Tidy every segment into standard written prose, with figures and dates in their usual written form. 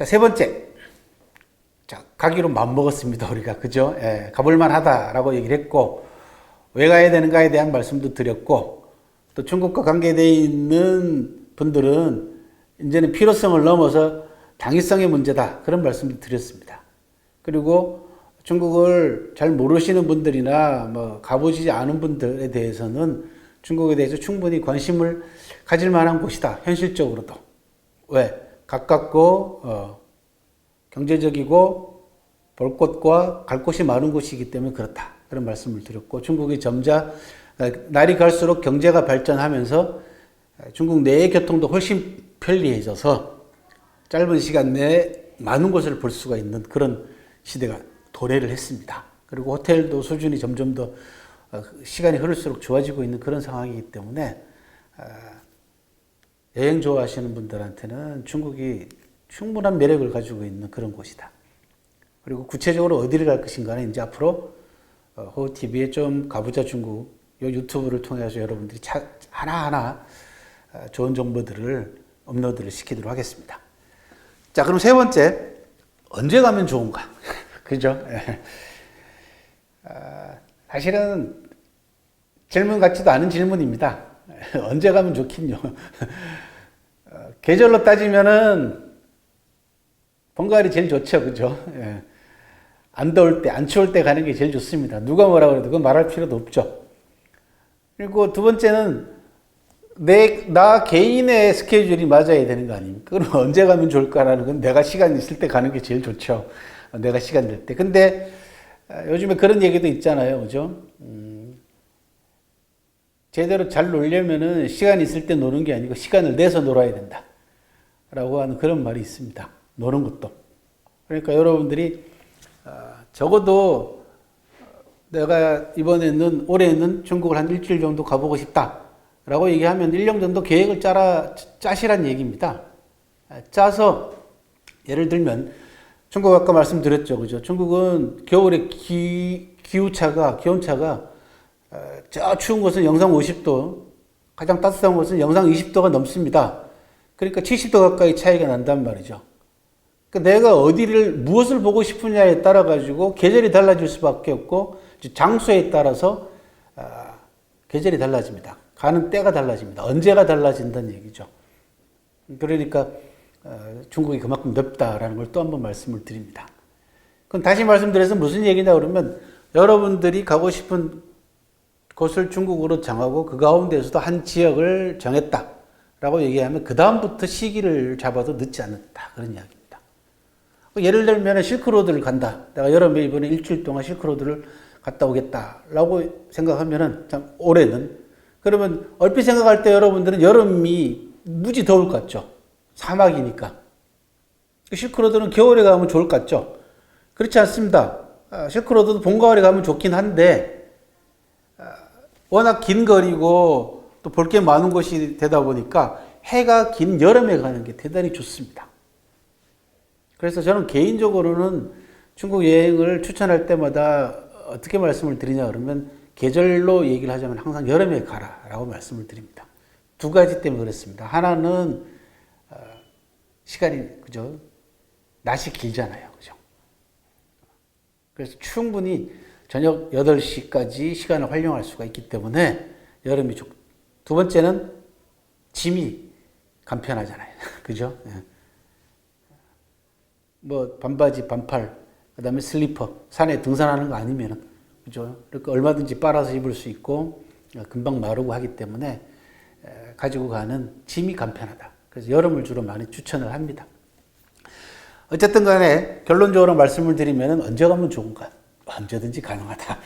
자, 세 번째. 자, 가기로 마음먹었습니다, 우리가. 그죠? 예, 가볼만 하다라고 얘기를 했고, 왜 가야 되는가에 대한 말씀도 드렸고, 또 중국과 관계되어 있는 분들은 이제는 필요성을 넘어서 당위성의 문제다. 그런 말씀도 드렸습니다. 그리고 중국을 잘 모르시는 분들이나 뭐 가보지 않은 분들에 대해서는 중국에 대해서 충분히 관심을 가질 만한 곳이다. 현실적으로도. 왜? 가깝고 경제적이고 볼 곳과 갈 곳이 많은 곳이기 때문에 그렇다. 그런 말씀을 드렸고, 중국이 점차 날이 갈수록 경제가 발전하면서 중국 내의 교통도 훨씬 편리해져서 짧은 시간 내에 많은 곳을 볼 수가 있는 그런 시대가 도래를 했습니다. 그리고 호텔도 수준이 점점 더 시간이 흐를수록 좋아지고 있는 그런 상황이기 때문에 여행 좋아하시는 분들한테는 중국이 충분한 매력을 가지고 있는 그런 곳이다. 그리고 구체적으로 어디를 갈 것인가는 이제 앞으로 호우TV에 좀 가보자 중국 이 유튜브를 통해서 여러분들이 하나하나 좋은 정보들을 업로드를 시키도록 하겠습니다. 자, 그럼 세 번째, 언제 가면 좋은가? 그죠? 사실은 질문 같지도 않은 질문입니다. 언제 가면 좋긴요. 계절로 따지면은 봄가을이 제일 좋죠. 그죠? 안 더울 때, 안 추울 때 가는 게 제일 좋습니다. 누가 뭐라 그래도 그건 말할 필요도 없죠. 그리고 두 번째는 나 개인의 스케줄이 맞아야 되는 거 아닙니까? 그럼 언제 가면 좋을까라는 건 내가 시간 있을 때 가는 게 제일 좋죠. 내가 시간 될 때. 근데 요즘에 그런 얘기도 있잖아요. 그죠? 제대로 잘 놀려면은 시간 있을 때 노는 게 아니고 시간을 내서 놀아야 된다. 라고 하는 그런 말이 있습니다. 노는 것도. 그러니까 여러분들이 적어도 내가 올해는 중국을 한 일주일 정도 가보고 싶다. 라고 얘기하면 1년 정도 계획을 짜시란 얘기입니다. 짜서, 예를 들면, 중국 아까 말씀드렸죠. 그죠? 중국은 겨울에 기온차가 저 추운 곳은 영상 50도, 가장 따뜻한 곳은 영상 20도가 넘습니다. 그러니까 70도 가까이 차이가 난단 말이죠. 그러니까 내가 무엇을 보고 싶으냐에 따라 가지고 계절이 달라질 수밖에 없고, 장소에 따라서 계절이 달라집니다. 가는 때가 달라집니다. 언제가 달라진다는 얘기죠. 그러니까 중국이 그만큼 넓다라는 걸 또 한 번 말씀을 드립니다. 그럼 다시 말씀드려서 무슨 얘기냐 그러면 여러분들이 가고 싶은 곳을 중국으로 정하고 그 가운데서도 한 지역을 정했다라고 얘기하면 그 다음부터 시기를 잡아도 늦지 않았다. 그런 이야기입니다. 예를 들면 실크로드를 간다. 내가 여름에 이번에 일주일 동안 실크로드를 갔다 오겠다라고 생각하면은 참 올해는 그러면 얼핏 생각할 때 여러분들은 여름이 무지 더울 것 같죠? 사막이니까. 실크로드는 겨울에 가면 좋을 것 같죠? 그렇지 않습니다. 실크로드도 봄, 가을에 가면 좋긴 한데 워낙 긴 거리고 또 볼 게 많은 곳이 되다 보니까 해가 긴 여름에 가는 게 대단히 좋습니다. 그래서 저는 개인적으로는 중국 여행을 추천할 때마다 어떻게 말씀을 드리냐 그러면 계절로 얘기를 하자면 항상 여름에 가라라고 말씀을 드립니다. 두 가지 때문에 그렇습니다. 하나는 시간이 그죠? 낮이 길잖아요. 그죠? 그래서 충분히 저녁 8시까지 시간을 활용할 수가 있기 때문에 여름이 좋고, 두 번째는 짐이 간편하잖아요. 그죠? 뭐 반바지, 반팔, 그다음에 슬리퍼, 산에 등산하는 거 아니면은 그죠? 그러니까 얼마든지 빨아서 입을 수 있고 금방 마르고 하기 때문에 가지고 가는 짐이 간편하다. 그래서 여름을 주로 많이 추천을 합니다. 어쨌든 간에 결론적으로 말씀을 드리면 언제 가면 좋은가? 언제든지 가능하다.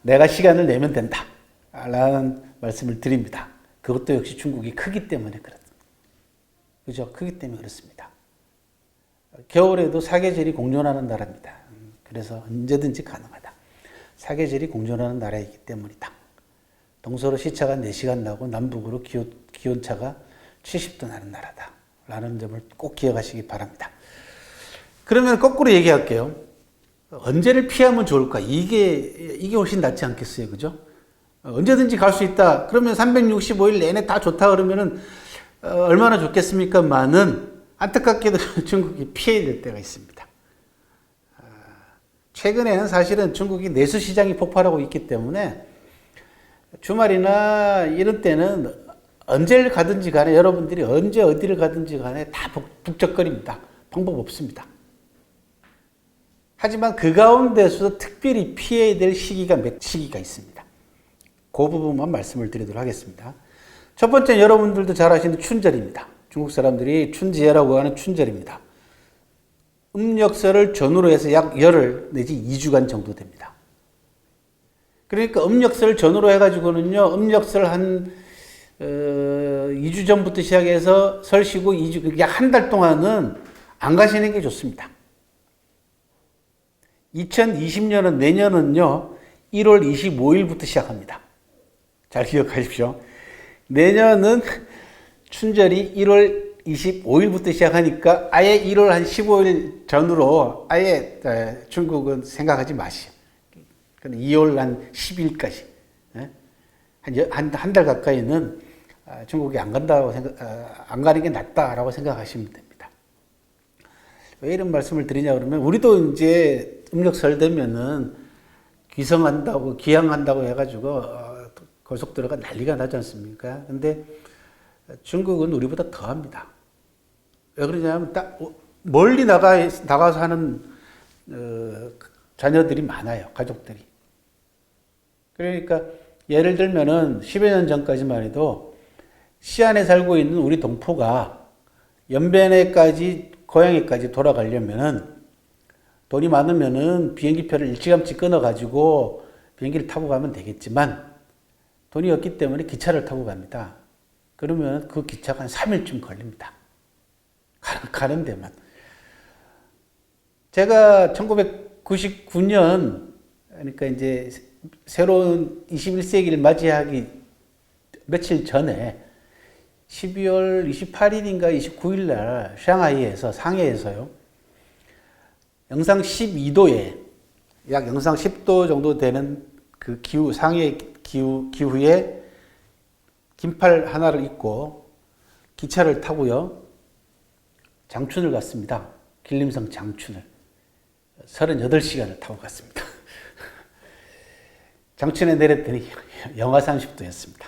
내가 시간을 내면 된다. 라는 말씀을 드립니다. 그것도 역시 중국이 크기 때문에 그렇습니다. 그죠? 크기 때문에 그렇습니다. 겨울에도 사계절이 공존하는 나라입니다. 그래서 언제든지 가능하다. 사계절이 공존하는 나라이기 때문이다. 동서로 시차가 4시간 나고 남북으로 기온차가 70도 나는 나라다. 라는 점을 꼭 기억하시기 바랍니다. 그러면 거꾸로 얘기할게요. 언제를 피하면 좋을까? 이게 훨씬 낫지 않겠어요? 그죠? 언제든지 갈 수 있다. 그러면 365일 내내 다 좋다 그러면은 얼마나 좋겠습니까? 많은 안타깝게도 중국이 피해야 될 때가 있습니다. 최근에는 사실은 중국이 내수 시장이 폭발하고 있기 때문에 주말이나 이런 때는 언제 가든지 간에 여러분들이 언제 어디를 가든지 간에 다 북적거립니다. 방법 없습니다. 하지만 그 가운데서도 특별히 피해야 될 시기가 몇 시기가 있습니다. 그 부분만 말씀을 드리도록 하겠습니다. 첫 번째 여러분들도 잘 아시는 춘절입니다. 중국 사람들이 춘지해라고 하는 춘절입니다. 음력설을 전후로 해서 약 열흘 내지 2주간 정도 됩니다. 그러니까 음력설 전후로 해가지고는요, 음력설 한 2주 전부터 시작해서 설 쉬고 2주, 약 한 달 동안은 안 가시는 게 좋습니다. 2020년은 내년은요, 1월 25일부터 시작합니다. 잘 기억하십시오. 내년은 춘절이 1월 25일부터 시작하니까 아예 1월 한 15일 전으로 아예 중국은 생각하지 마시오. 2월 한 10일까지. 한 달 가까이는 중국이 안 간다고 안 가는 게 낫다라고 생각하시면 됩니다. 왜 이런 말씀을 드리냐 그러면 우리도 이제 음력설 되면은 귀성한다고, 귀향한다고 해가지고 고속도로가 난리가 나지 않습니까? 근데 중국은 우리보다 더 합니다. 왜 그러냐면 딱 멀리 나가서 하는 자녀들이 많아요. 가족들이. 그러니까 예를 들면은 10여 년 전까지만 해도 시안에 살고 있는 우리 동포가 연변에까지 고향에까지 돌아가려면은 돈이 많으면은 비행기표를 일찌감치 끊어가지고 비행기를 타고 가면 되겠지만 돈이 없기 때문에 기차를 타고 갑니다. 그러면 그 기차가 한 3일쯤 걸립니다. 가는 데만. 제가 1999년, 그러니까 이제 새로운 21세기를 맞이하기 며칠 전에 12월 28일인가 29일 날 상해에서요. 영상 12도에 약 영상 10도 정도 되는 그 상해 기후에 긴팔 하나를 입고 기차를 타고요. 장춘을 갔습니다. 길림성 장춘을. 38시간을 타고 갔습니다. 장춘에 내렸더니 영하 30도였습니다.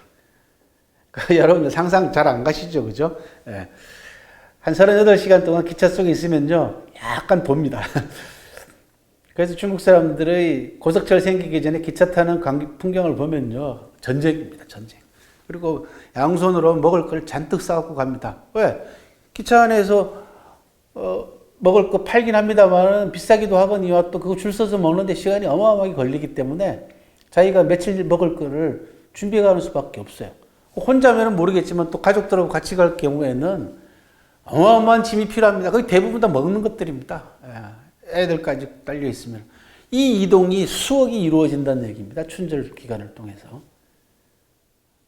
여러분들 상상 잘 안 가시죠? 그죠? 예. 한 38시간 동안 기차 속에 있으면요, 약간 봅니다. 그래서 중국 사람들의 고속철 생기기 전에 기차 타는 풍경을 보면요, 전쟁입니다, 전쟁. 그리고 양손으로 먹을 걸 잔뜩 싸갖고 갑니다. 왜? 기차 안에서, 먹을 거 팔긴 합니다만 비싸기도 하거니와 또 그거 줄 서서 먹는데 시간이 어마어마하게 걸리기 때문에 자기가 며칠 먹을 거를 준비해 가는 수밖에 없어요. 혼자면은 모르겠지만 또 가족들하고 같이 갈 경우에는 어마어마한 짐이 필요합니다. 거의 대부분 다 먹는 것들입니다. 애들까지 딸려 있으면. 이 이동이 수억이 이루어진다는 얘기입니다. 춘절 기간을 통해서.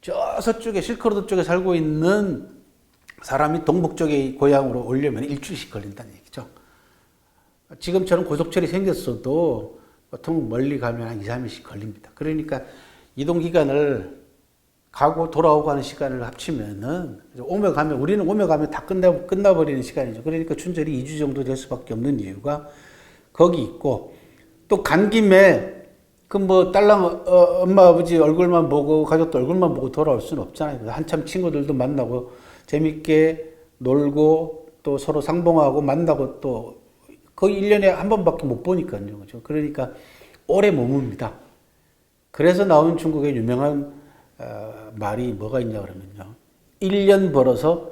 저 서쪽에 실크로드 쪽에 살고 있는 사람이 동북 쪽의 고향으로 오려면 일주일씩 걸린다는 얘기죠. 지금처럼 고속철이 생겼어도 보통 멀리 가면 한 2, 3일씩 걸립니다. 그러니까 이동 기간을 가고 돌아오고 하는 시간을 합치면은 우리는 오며 가면 다 끝나버리는 시간이죠. 그러니까 춘절이 2주 정도 될 수밖에 없는 이유가 거기 있고, 또 간 김에 딸랑 엄마 아버지 얼굴만 보고 가족들 얼굴만 보고 돌아올 수는 없잖아요. 한참 친구들도 만나고 재밌게 놀고 또 서로 상봉하고 만나고 또 거의 1년에 한 번밖에 못 보니까요. 그죠? 그러니까 오래 머뭅니다. 그래서 나온 중국의 유명한 말이 뭐가 있냐 그러면요. 1년 벌어서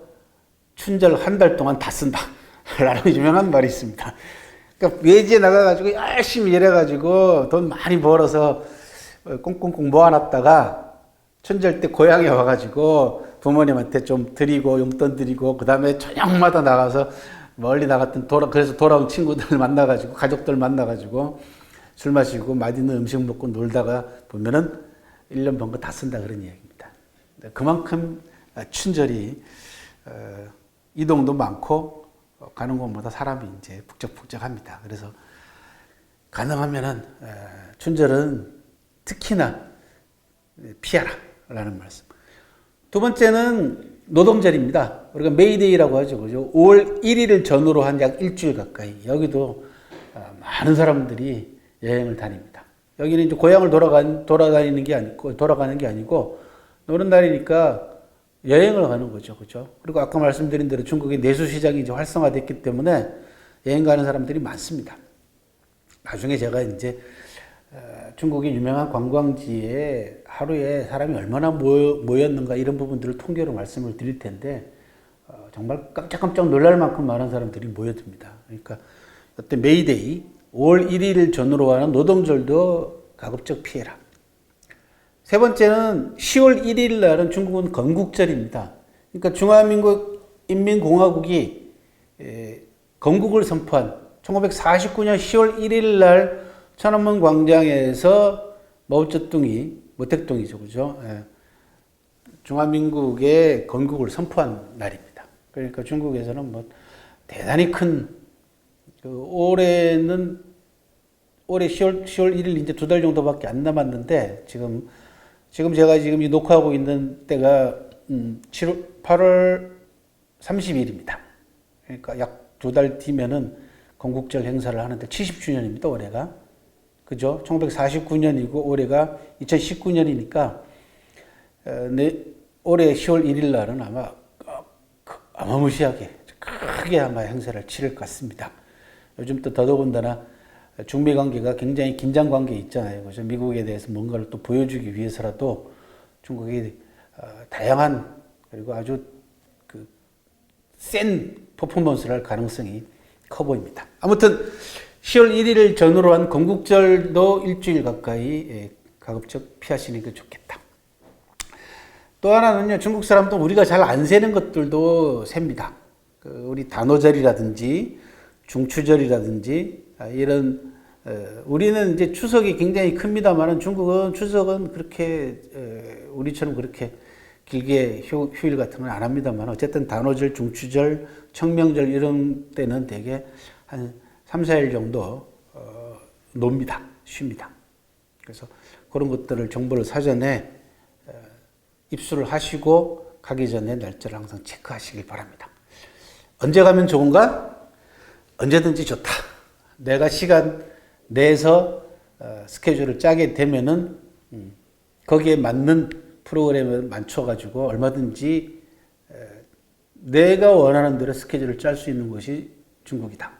춘절 한 달 동안 다 쓴다. 라는 유명한 말이 있습니다. 그러니까 외지에 나가가지고 열심히 일해가지고 돈 많이 벌어서 꽁꽁꽁 모아놨다가 춘절 때 고향에 와가지고 부모님한테 좀 드리고 용돈 드리고 그 다음에 저녁마다 나가서 멀리 나갔던 그래서 돌아온 친구들 만나가지고 가족들 만나가지고 술 마시고 맛있는 음식 먹고 놀다가 보면은 1년 번 거 다 쓴다 그런 이야기입니다. 그만큼 춘절이 이동도 많고 가는 곳마다 사람이 이제 북적북적합니다. 그래서 가능하면은 춘절은 특히나 피하라라는 말씀. 두 번째는 노동절입니다. 우리가 메이데이라고 하죠. 그죠? 5월 1일을 전후로 한 약 일주일 가까이. 여기도 많은 사람들이 여행을 다닙니다. 여기는 이제 고향을 돌아다니는 게 아니고, 돌아가는 게 아니고, 노는 날이니까 여행을 가는 거죠. 그죠? 그리고 아까 말씀드린 대로 중국의 내수시장이 이제 활성화됐기 때문에 여행 가는 사람들이 많습니다. 나중에 제가 이제 중국의 유명한 관광지에 하루에 사람이 얼마나 모였는가 이런 부분들을 통계로 말씀을 드릴 텐데 정말 깜짝깜짝 놀랄 만큼 많은 사람들이 모여듭니다. 그러니까 어떤 메이데이 5월 1일 전후로 하는 노동절도 가급적 피해라. 세 번째는 10월 1일 날은 중국은 건국절입니다. 그러니까 중화민국 인민공화국이 건국을 선포한 1949년 10월 1일 날 천안문 광장에서 마오쩌둥이, 모택동이죠, 그죠? 중화민국의 건국을 선포한 날입니다. 그러니까 중국에서는 뭐 대단히 큰, 올해 10월 1일 이제 2달 정도밖에 안 남았는데, 지금 제가 지금 이 녹화하고 있는 때가 8월 30일입니다. 그러니까 약 2달 뒤면은 건국절 행사를 하는데 70주년입니다, 올해가. 그죠? 1949년이고 올해가 2019년이니까 올해 10월 1일 날은 아마 어마무시하게 크게 아마 행사를 치를 것 같습니다. 요즘 또 더더군다나 중미 관계가 굉장히 긴장 관계에 있잖아요. 그죠? 미국에 대해서 뭔가를 또 보여주기 위해서라도 중국이 다양한 그리고 아주 센 퍼포먼스를 할 가능성이 커 보입니다. 아무튼 10월 1일을 전후로 한 건국절도 일주일 가까이 가급적 피하시는 게 좋겠다. 또 하나는요, 중국 사람도 우리가 잘 안 세는 것들도 셉니다. 우리 단오절이라든지 중추절이라든지 이런 우리는 이제 추석이 굉장히 큽니다만은 중국은 추석은 그렇게 우리처럼 그렇게 길게 휴일 같은 건 안 합니다만 어쨌든 단오절, 중추절, 청명절 이런 때는 되게 한 3, 4일 정도 놉니다. 쉽니다. 그래서 그런 것들을 정보를 사전에 입수를 하시고 가기 전에 날짜를 항상 체크하시길 바랍니다. 언제 가면 좋은가? 언제든지 좋다. 내가 시간 내서 스케줄을 짜게 되면은 거기에 맞는 프로그램을 맞춰가지고 얼마든지 내가 원하는 대로 스케줄을 짤 수 있는 것이 중국이다.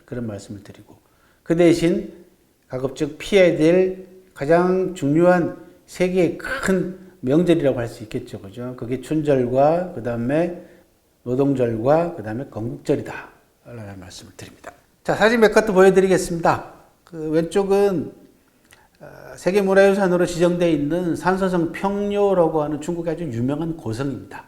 그런 말씀을 드리고 그 대신 가급적 피해야 될 가장 중요한 세계의 큰 명절이라고 할 수 있겠죠. 그죠? 그게 춘절과 그 다음에 노동절과 그 다음에 건국절이다. 라는 말씀을 드립니다. 자, 사진 몇 카트 보여드리겠습니다. 그 왼쪽은 세계문화유산으로 지정되어 있는 산서성 평묘라고 하는 중국의 아주 유명한 고성입니다.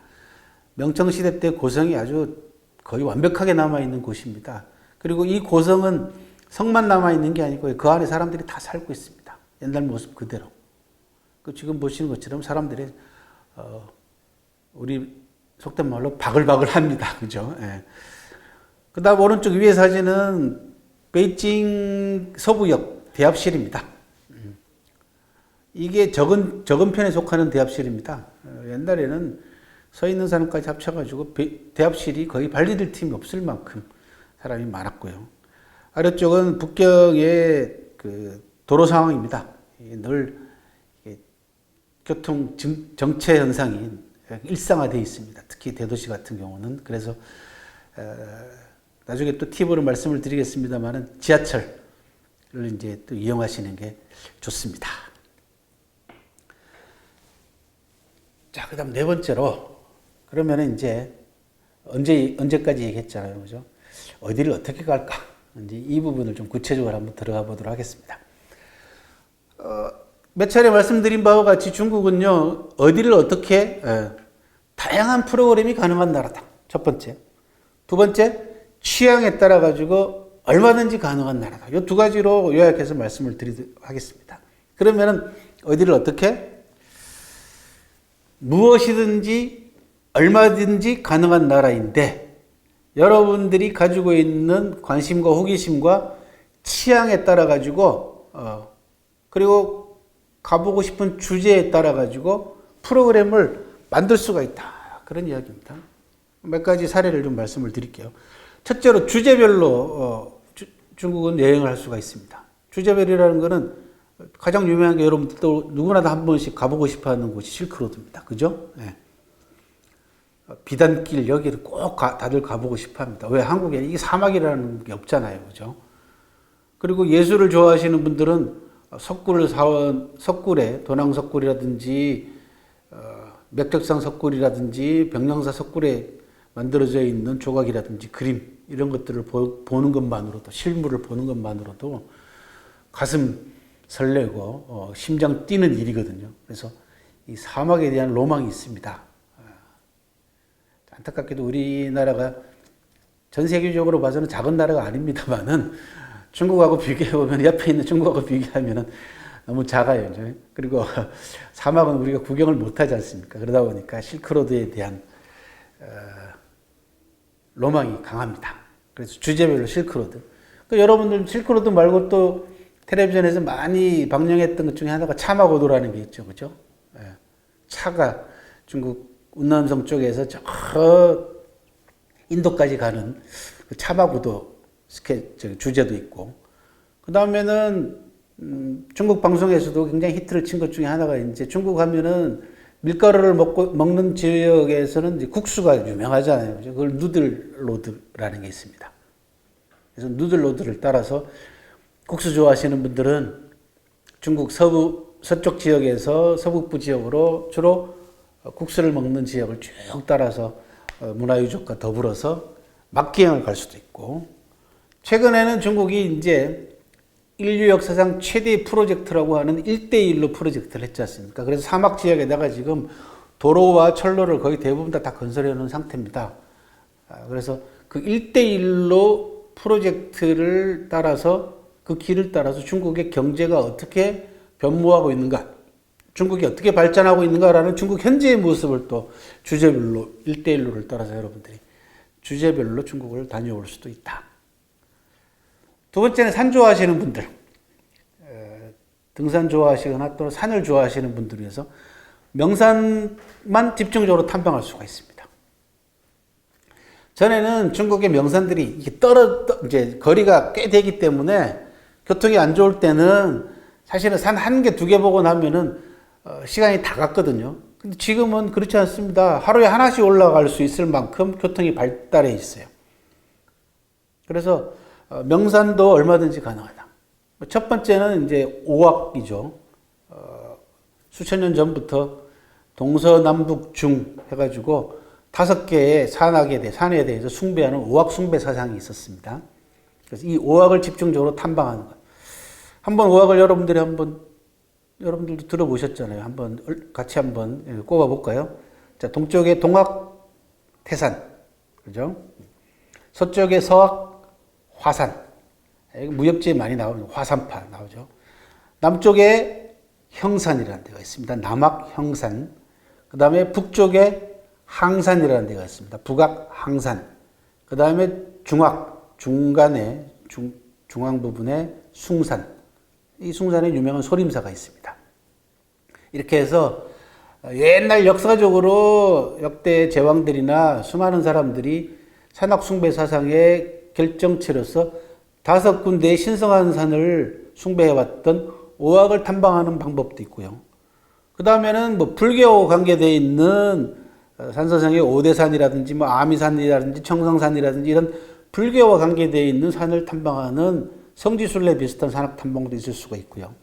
명청시대 때 고성이 아주 거의 완벽하게 남아있는 곳입니다. 그리고 이 고성은 성만 남아있는 게 아니고 그 안에 사람들이 다 살고 있습니다. 옛날 모습 그대로. 지금 보시는 것처럼 사람들이 우리 속된 말로 바글바글 합니다. 그죠? 예. 그 다음 오른쪽 위에 사진은 베이징 서부역 대합실입니다. 이게 적은 편에 속하는 대합실입니다. 옛날에는 서 있는 사람까지 합쳐가지고 대합실이 거의 발리될 팀이 없을 만큼 사람이 많았고요. 아래쪽은 북경의 그 도로 상황입니다. 늘 교통 정체 현상이 일상화되어 있습니다. 특히 대도시 같은 경우는. 그래서 나중에 또 팁으로 말씀을 드리겠습니다만은 지하철을 이제 또 이용하시는 게 좋습니다. 자, 그 다음 네 번째로, 그러면은 이제 언제까지 얘기했잖아요. 그죠? 어디를 어떻게 갈까? 이제 이 부분을 좀 구체적으로 한번 들어가 보도록 하겠습니다. 몇 차례 말씀드린 바와 같이 중국은요, 어디를 어떻게, 다양한 프로그램이 가능한 나라다. 첫 번째. 두 번째, 취향에 따라 가지고 얼마든지 가능한 나라다. 이 두 가지로 요약해서 말씀을 드리도록 하겠습니다. 그러면은 어디를 어떻게? 무엇이든지 얼마든지 가능한 나라인데 여러분들이 가지고 있는 관심과 호기심과 취향에 따라 가지고 그리고 가보고 싶은 주제에 따라 가지고 프로그램을 만들 수가 있다. 그런 이야기입니다. 몇 가지 사례를 좀 말씀을 드릴게요. 첫째로 주제별로 중국은 여행을 할 수가 있습니다. 주제별이라는 것은 가장 유명한 게 여러분들도 누구나 다 한 번씩 가보고 싶어 하는 곳이 실크로드입니다. 그죠? 네. 비단길 여기를 꼭 다들 가보고 싶어 합니다. 왜? 한국에는 이게 사막이라는 게 없잖아요. 그죠? 그리고 예술을 좋아하시는 분들은 석굴에 도낭석굴이라든지 맥적산 석굴이라든지 병령사 석굴에 만들어져 있는 조각이라든지 그림 이런 것들을 보는 것만으로도 실물을 보는 것만으로도 가슴 설레고 심장 뛰는 일이거든요. 그래서 이 사막에 대한 로망이 있습니다. 안타깝게도 우리나라가 전 세계적으로 봐서는 작은 나라가 아닙니다만은 중국하고 비교해보면 옆에 있는 중국하고 비교하면 너무 작아요. 이제. 그리고 사막은 우리가 구경을 못하지 않습니까? 그러다 보니까 실크로드에 대한 로망이 강합니다. 그래서 주제별로 실크로드. 여러분들 실크로드 말고 또 텔레비전에서 많이 방영했던 것 중에 하나가 차마고도라는 게 있죠. 그죠? 차가 중국 운남성 쪽에서 저 인도까지 가는 그 차마고도 주제도 있고, 그 다음에는 중국 방송에서도 굉장히 히트를 친 것 중에 하나가 이제 중국 하면은 밀가루를 먹는 지역에서는 이제 국수가 유명하잖아요. 그걸 누들로드라는 게 있습니다. 그래서 누들로드를 따라서 국수 좋아하시는 분들은 중국 서쪽 지역에서 서북부 지역으로 주로 국수를 먹는 지역을 쭉 따라서 문화유적과 더불어서 막기행을 갈 수도 있고, 최근에는 중국이 이제 인류 역사상 최대 프로젝트라고 하는 1대1로 프로젝트를 했지 않습니까? 그래서 사막 지역에다가 지금 도로와 철로를 거의 대부분 다 건설해 놓은 상태입니다. 그래서 그 1대1로 프로젝트를 따라서 그 길을 따라서 중국의 경제가 어떻게 변모하고 있는가, 중국이 어떻게 발전하고 있는가라는 중국 현재의 모습을 또 주제별로 1대1로를 따라서 여러분들이 주제별로 중국을 다녀올 수도 있다. 두 번째는 산 좋아하시는 분들, 등산 좋아하시거나 또 산을 좋아하시는 분들을 위해서 명산만 집중적으로 탐방할 수가 있습니다. 전에는 중국의 명산들이 이게 이제 거리가 꽤 되기 때문에 교통이 안 좋을 때는 사실은 산 한 개, 두 개 보고 나면은 시간이 다 갔거든요. 근데 지금은 그렇지 않습니다. 하루에 하나씩 올라갈 수 있을 만큼 교통이 발달해 있어요. 그래서 명산도 얼마든지 가능하다. 첫 번째는 이제 오악이죠. 수천 년 전부터 동서남북중 해가지고 5개의 산에 대해서 숭배하는 오악 숭배 사상이 있었습니다. 그래서 이 오악을 집중적으로 탐방하는 것. 오악을 여러분들도 들어보셨잖아요. 같이 한번 꼽아볼까요? 자, 동쪽에 동악태산, 그죠? 서쪽에 서악화산, 무협지에 많이 나오는 화산파 나오죠. 남쪽에 형산이라는 데가 있습니다. 남악형산. 그 다음에 북쪽에 항산이라는 데가 있습니다. 북악항산. 그 다음에 중앙 부분에 숭산. 이 숭산에 유명한 소림사가 있습니다. 이렇게 해서 옛날 역사적으로 역대 제왕들이나 수많은 사람들이 산악숭배 사상의 결정체로서 5군데의 신성한 산을 숭배해왔던 오악을 탐방하는 방법도 있고요. 그 다음에는 불교 관계되어 있는 산서성의 오대산이라든지 아미산이라든지 청성산이라든지 이런 불교와 관계되어 있는 산을 탐방하는 성지순례 비슷한 산악 탐방도 있을 수가 있고요.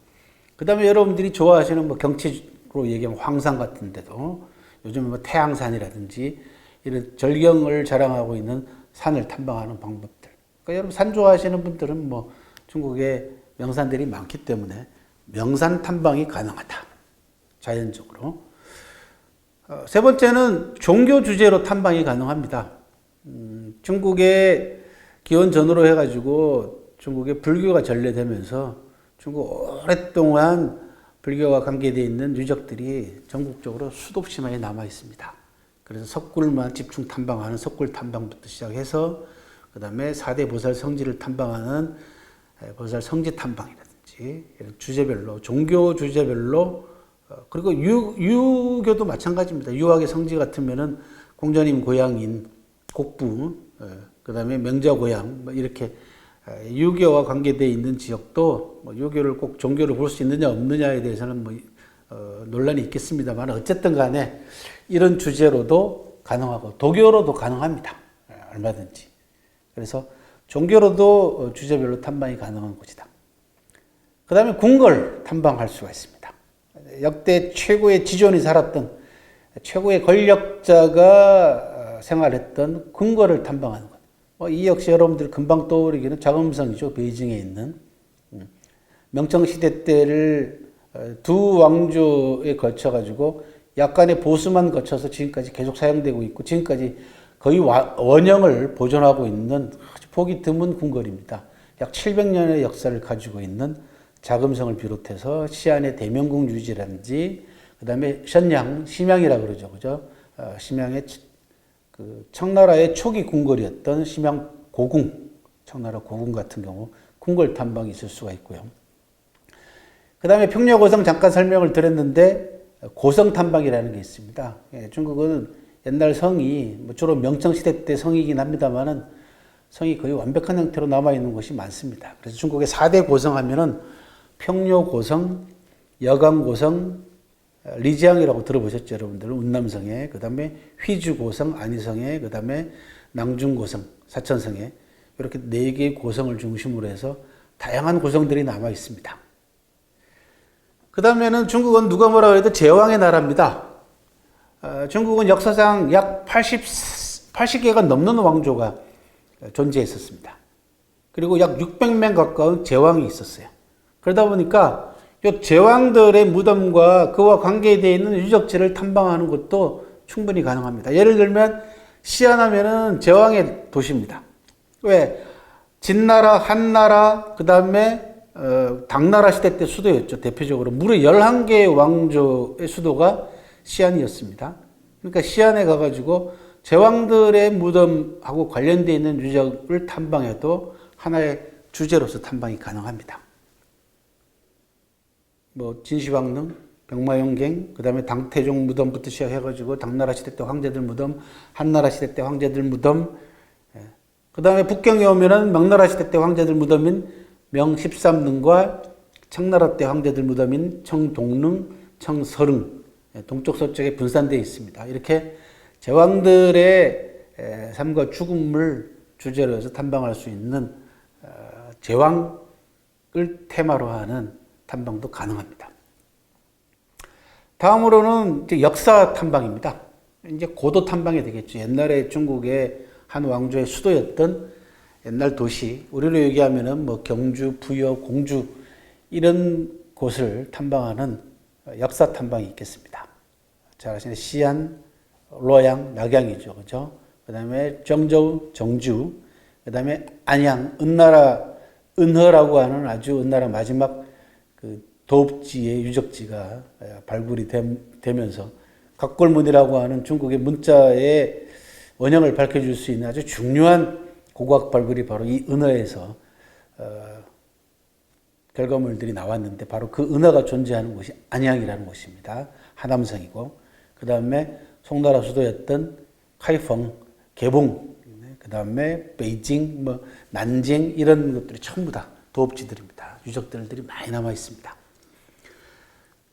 그 다음에 여러분들이 좋아하시는 경치로 얘기하면 황산 같은 데도 요즘은 태양산이라든지 이런 절경을 자랑하고 있는 산을 탐방하는 방법들. 그러니까 여러분 산 좋아하시는 분들은 중국에 명산들이 많기 때문에 명산 탐방이 가능하다. 자연적으로. 세 번째는 종교 주제로 탐방이 가능합니다. 중국의 기원 전후로 해가지고 중국의 불교가 전래되면서 중국 오랫동안 불교와 관계되어 있는 유적들이 전국적으로 수도 없이 많이 남아 있습니다. 그래서 석굴만 집중 탐방하는 석굴 탐방부터 시작해서 그 다음에 4대 보살 성지를 탐방하는 보살 성지 탐방이라든지 이런 주제별로 종교 주제별로 그리고 유교도 마찬가지입니다. 유학의 성지 같으면은 공자님 고향인 곡부, 그 다음에 명자 고향, 뭐 이렇게 유교와 관계되어 있는 지역도 뭐 유교를 꼭 종교를 볼 수 있느냐 없느냐에 대해서는 뭐 논란이 있겠습니다만 어쨌든 간에 이런 주제로도 가능하고 도교로도 가능합니다. 얼마든지. 그래서 종교로도 주제별로 탐방이 가능한 곳이다. 그 다음에 궁궐 탐방할 수가 있습니다. 역대 최고의 지존이 살았던 최고의 권력자가 생활했던 궁궐을 탐방하는 것. 이 역시 여러분들 금방 떠오르기는 자금성이죠. 베이징에 있는. 명청시대 때를 두 왕조에 거쳐가지고 약간의 보수만 거쳐서 지금까지 계속 사용되고 있고 지금까지 거의 원형을 보존하고 있는 아주 보기 드문 궁궐입니다. 약 700년의 역사를 가지고 있는 자금성을 비롯해서 시안의 대명궁 유지라든지 그 다음에 션양, 심양이라고 그러죠. 그죠? 심양의 그 청나라의 초기 궁궐이었던 심양 고궁, 청나라 고궁 같은 경우 궁궐 탐방이 있을 수가 있고요. 그 다음에 평려고성 잠깐 설명을 드렸는데 고성 탐방이라는 게 있습니다. 중국은 옛날 성이 주로 명청시대 때 성이긴 합니다만은 성이 거의 완벽한 형태로 남아있는 곳이 많습니다. 그래서 중국의 4대 고성 하면은 평려고성, 여강고성, 리지앙이라고 들어보셨죠, 여러분들? 운남성에, 그 다음에 휘주고성, 안희성에, 그 다음에 낭중고성, 사천성에 이렇게 4개의 고성을 중심으로 해서 다양한 고성들이 남아 있습니다. 그 다음에는 중국은 누가 뭐라 해도 제왕의 나라입니다. 중국은 역사상 약 80개가 넘는 왕조가 존재했었습니다. 그리고 약 600명 가까운 제왕이 있었어요. 그러다 보니까 이 제왕들의 무덤과 그와 관계되어 있는 유적지를 탐방하는 것도 충분히 가능합니다. 예를 들면 시안하면은 제왕의 도시입니다. 왜? 진나라, 한나라, 그 다음에 당나라 시대 때 수도였죠. 대표적으로 무려 11개의 왕조의 수도가 시안이었습니다. 그러니까 시안에 가가지고 제왕들의 무덤하고 관련되어 있는 유적을 탐방해도 하나의 주제로서 탐방이 가능합니다. 뭐 진시황릉, 병마용갱, 그 다음에 당태종 무덤부터 시작해가지고 당나라 시대 때 황제들 무덤, 한나라 시대 때 황제들 무덤, 그 다음에 북경에 오면은 명나라 시대 때 황제들 무덤인 명십삼릉과 청나라 때 황제들 무덤인 청동릉, 청서릉, 동쪽 서쪽에 분산되어 있습니다. 이렇게 제왕들의 삶과 죽음을 주제로 해서 탐방할 수 있는 제왕을 테마로 하는 탐방도 가능합니다. 다음으로는 이제 역사 탐방입니다. 이제 고도 탐방이 되겠죠. 옛날에 중국의 한 왕조의 수도였던 옛날 도시, 우리로 얘기하면은 뭐 경주, 부여, 공주 이런 곳을 탐방하는 역사 탐방이 있겠습니다. 잘 아시는 시안, 로양, 낙양이죠, 그죠? 그 다음에 정저우, 정주, 그 다음에 안양, 은허라고 하는 아주 은나라 마지막 그 도읍지의 유적지가 발굴이 되면서 각골문이라고 하는 중국의 문자의 원형을 밝혀줄 수 있는 아주 중요한 고고학 발굴이 바로 이 은허에서 결과물들이 나왔는데 바로 그 은허가 존재하는 곳이 안양이라는 곳입니다. 하남성이고 그 다음에 송나라 수도였던 카이펑, 개봉, 그 다음에 베이징, 뭐 난징 이런 것들이 전부 다 도읍지들입니다. 유적들이 많이 남아 있습니다.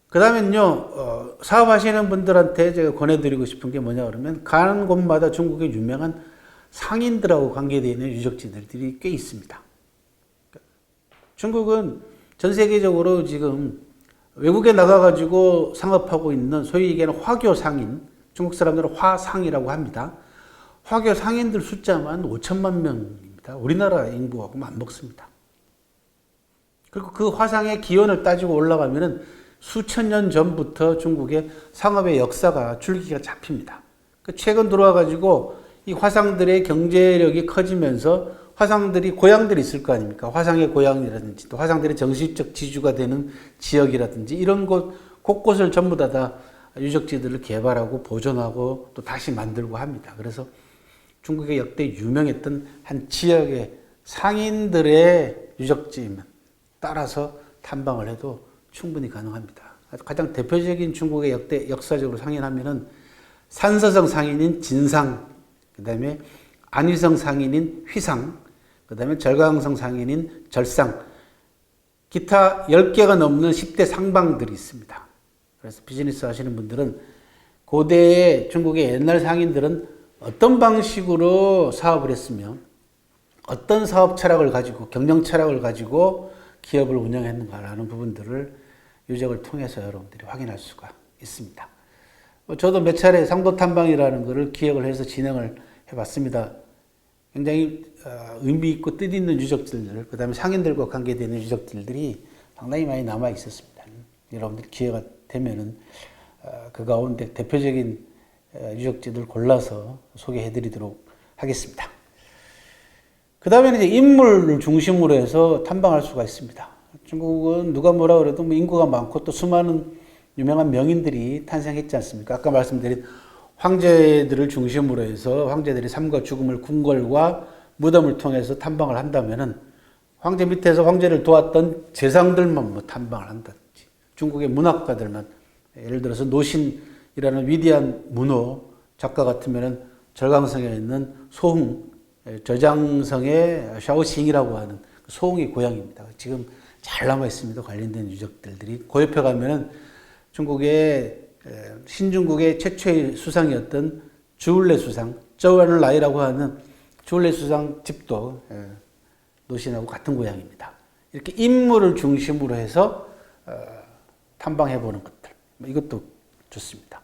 그 다음엔요, 사업하시는 분들한테 제가 권해드리고 싶은 게 뭐냐 그러면 가는 곳마다 중국의 유명한 상인들하고 관계되어 있는 유적지들이 꽤 있습니다. 중국은 전 세계적으로 지금 외국에 나가가지고 상업하고 있는 소위 얘기하는 화교 상인, 중국 사람들은 화상이라고 합니다. 화교 상인들 숫자만 5천만 명입니다. 우리나라 인구하고 맞먹습니다. 그리고 그 화상의 기원을 따지고 올라가면은 수천 년 전부터 중국의 상업의 역사가 줄기가 잡힙니다. 최근 들어와가지고 이 화상들의 경제력이 커지면서 화상들이 고향들이 있을 거 아닙니까? 화상의 고향이라든지 또 화상들의 정신적 지주가 되는 지역이라든지 이런 곳 곳곳을 전부 다 유적지들을 개발하고 보존하고 또 다시 만들고 합니다. 그래서 중국의 역대 유명했던 한 지역의 상인들의 유적지만 따라서 탐방을 해도 충분히 가능합니다. 가장 대표적인 중국의 역사적으로 상인하면은 산서성 상인인 진상, 그 다음에 안위성 상인인 휘상, 그 다음에 절강성 상인인 절상, 기타 10개가 넘는 10대 상방들이 있습니다. 그래서 비즈니스 하시는 분들은 고대의 중국의 옛날 상인들은 어떤 방식으로 사업을 했으며 어떤 사업 철학을 가지고 경영 철학을 가지고 기업을 운영했는가라는 부분들을 유적을 통해서 여러분들이 확인할 수가 있습니다. 저도 몇 차례 상도 탐방이라는 것을 기획을 해서 진행을 해봤습니다. 굉장히 의미 있고 뜻 있는 유적들들, 그 다음에 상인들과 관계되는 유적들들이 상당히 많이 남아 있었습니다. 여러분들 기회가 되면은 그 가운데 대표적인 유적지들 골라서 소개해드리도록 하겠습니다. 그 다음에는 이제 인물을 중심으로 해서 탐방할 수가 있습니다. 중국은 누가 뭐라 그래도 뭐 인구가 많고 또 수많은 유명한 명인들이 탄생했지 않습니까? 아까 말씀드린 황제들을 중심으로 해서 황제들의 삶과 죽음을 궁궐과 무덤을 통해서 탐방을 한다면은 황제 밑에서 황제를 도왔던 재상들만 뭐 탐방을 한다든지 중국의 문학가들만 예를 들어서 노신이라는 위대한 문호 작가 같으면은 절강성에 있는 소흥, 저장성의 샤오싱이라고 하는 소흥의 고향입니다. 지금 잘 남아 있습니다. 관련된 유적들이 그 옆에 가면은 중국의 신중국의 최초의 수상이었던 주울레 수상, 저우라이라고 하는 주울레 수상 집도 노신하고 같은 고향입니다. 이렇게 인물을 중심으로 해서 탐방해보는 것들, 이것도 좋습니다.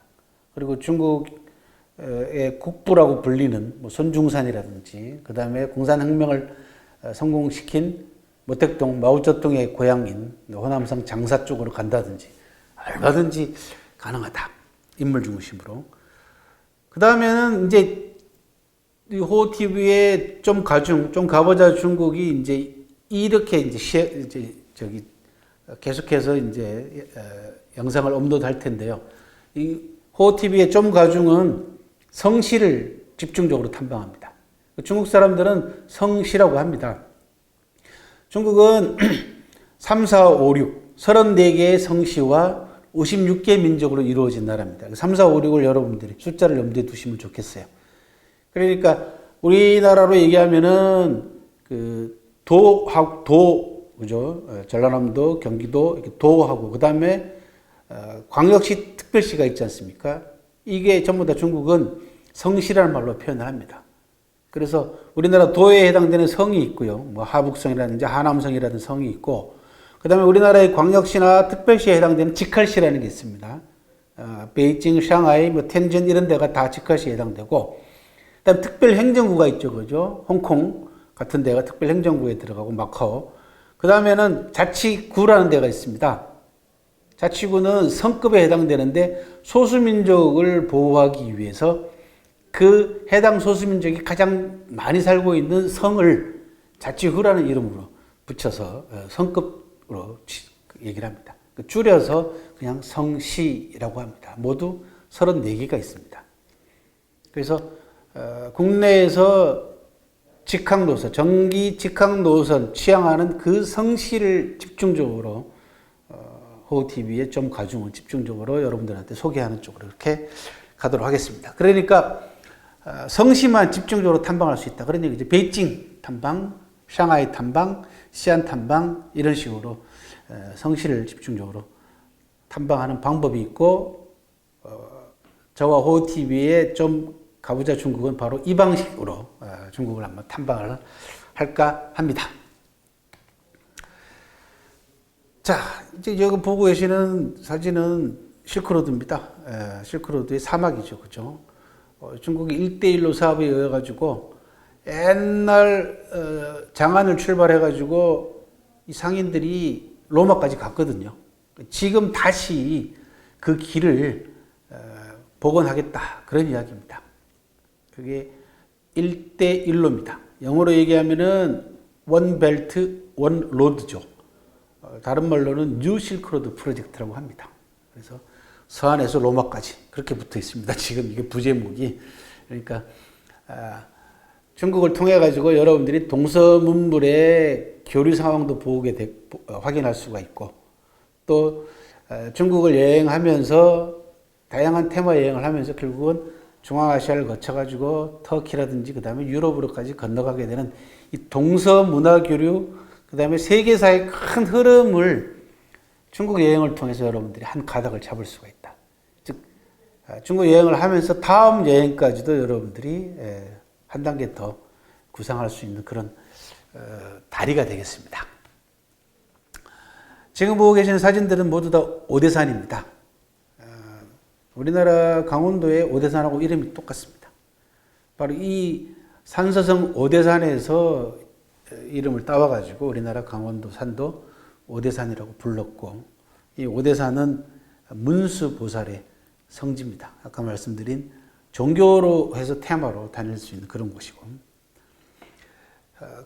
그리고 중국의 국부라고 불리는 뭐 손중산이라든지, 그 다음에 공산혁명을 성공시킨 모택동, 마오쩌둥의 고향인 호남성 장사 쪽으로 간다든지, 얼마든지 가능하다. 인물 중심으로. 그 다음에는 이제 호TV에 좀 가보자 중국이 이제 이렇게 이제 계속해서 이제 영상을 업로드할 텐데요. 이 호TV의 좀 가중은 성시를 집중적으로 탐방합니다. 중국 사람들은 성시라고 합니다. 중국은 3, 4, 5, 6, 34개의 성시와 56개 민족으로 이루어진 나라입니다. 3, 4, 5, 6을 여러분들이 숫자를 염두에 두시면 좋겠어요. 그러니까 우리나라로 얘기하면은 그죠? 전라남도, 경기도 이렇게 도하고 그 다음에 광역시, 특별시가 있지 않습니까? 이게 전부 다 중국은 성시라는 말로 표현을 합니다. 그래서 우리나라 도에 해당되는 성이 있고요. 뭐 하북성이라든지 하남성이라든지 성이 있고, 그 다음에 우리나라의 광역시나 특별시에 해당되는 직할시라는 게 있습니다. 베이징, 샹하이, 뭐 텐전 이런 데가 다 직할시에 해당되고, 그 다음에 특별행정구가 있죠. 그죠? 홍콩 같은 데가 특별행정구에 들어가고, 마카오. 그 다음에는 자치구라는 데가 있습니다. 자치구는 성급에 해당되는데 소수민족을 보호하기 위해서 그 해당 소수민족이 가장 많이 살고 있는 성을 자치구라는 이름으로 붙여서 성급으로 얘기를 합니다. 줄여서 그냥 성시라고 합니다. 모두 34개가 있습니다. 그래서 국내에서 직항노선, 정기 직항노선 취향하는 그 성시를 집중적으로 호TV에 좀 가중을 집중적으로 여러분들한테 소개하는 쪽으로 이렇게 가도록 하겠습니다. 그러니까 성시만 집중적으로 탐방할 수 있다. 그런 얘기죠. 베이징 탐방, 샹하이 탐방, 시안 탐방 이런 식으로 성시를 집중적으로 탐방하는 방법이 있고 저와 호TV에 좀 가보자 중국은 바로 이 방식으로 중국을 한번 탐방을 할까 합니다. 자, 이제 여기 보고 계시는 사진은 실크로드입니다. 실크로드의 사막이죠. 그죠? 중국이 1대1로 사업에 의해가지고 옛날 장안을 출발해가지고 이 상인들이 로마까지 갔거든요. 지금 다시 그 길을 복원하겠다. 그런 이야기입니다. 그게 1대1로입니다. 영어로 얘기하면은 원 벨트, 원 로드죠. 다른 말로는 뉴 실크로드 프로젝트라고 합니다. 그래서 서안에서 로마까지 그렇게 붙어 있습니다. 지금 이게 부제목이. 그러니까 중국을 통해 가지고 여러분들이 동서문물의 교류 상황도 확인할 수가 있고 또 중국을 여행하면서 다양한 테마 여행을 하면서 결국은 중앙아시아를 거쳐가지고 터키라든지 그 다음에 유럽으로까지 건너가게 되는 이 동서 문화 교류, 그 다음에 세계사의 큰 흐름을 중국 여행을 통해서 여러분들이 한 가닥을 잡을 수가 있다. 즉 중국 여행을 하면서 다음 여행까지도 여러분들이 한 단계 더 구상할 수 있는 그런 다리가 되겠습니다. 지금 보고 계시는 사진들은 모두 다 오대산입니다. 우리나라 강원도의 오대산하고 이름이 똑같습니다. 바로 이 산서성 오대산에서 이름을 따와가지고 우리나라 강원도 산도 오대산이라고 불렀고, 이 오대산은 문수보살의 성지입니다. 아까 말씀드린 종교로 해서 테마로 다닐 수 있는 그런 곳이고,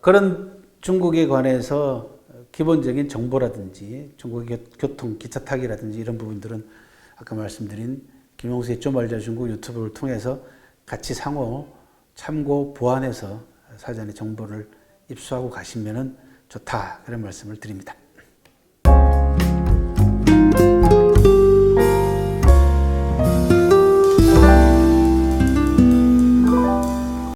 그런 중국에 관해서 기본적인 정보라든지 중국의 교통, 기차 타기라든지 이런 부분들은 아까 말씀드린 김용수의 좀 알자 중국 유튜브를 통해서 같이 상호 참고 보완해서 사전에 정보를 입수하고 가시면 좋다, 그런 말씀을 드립니다.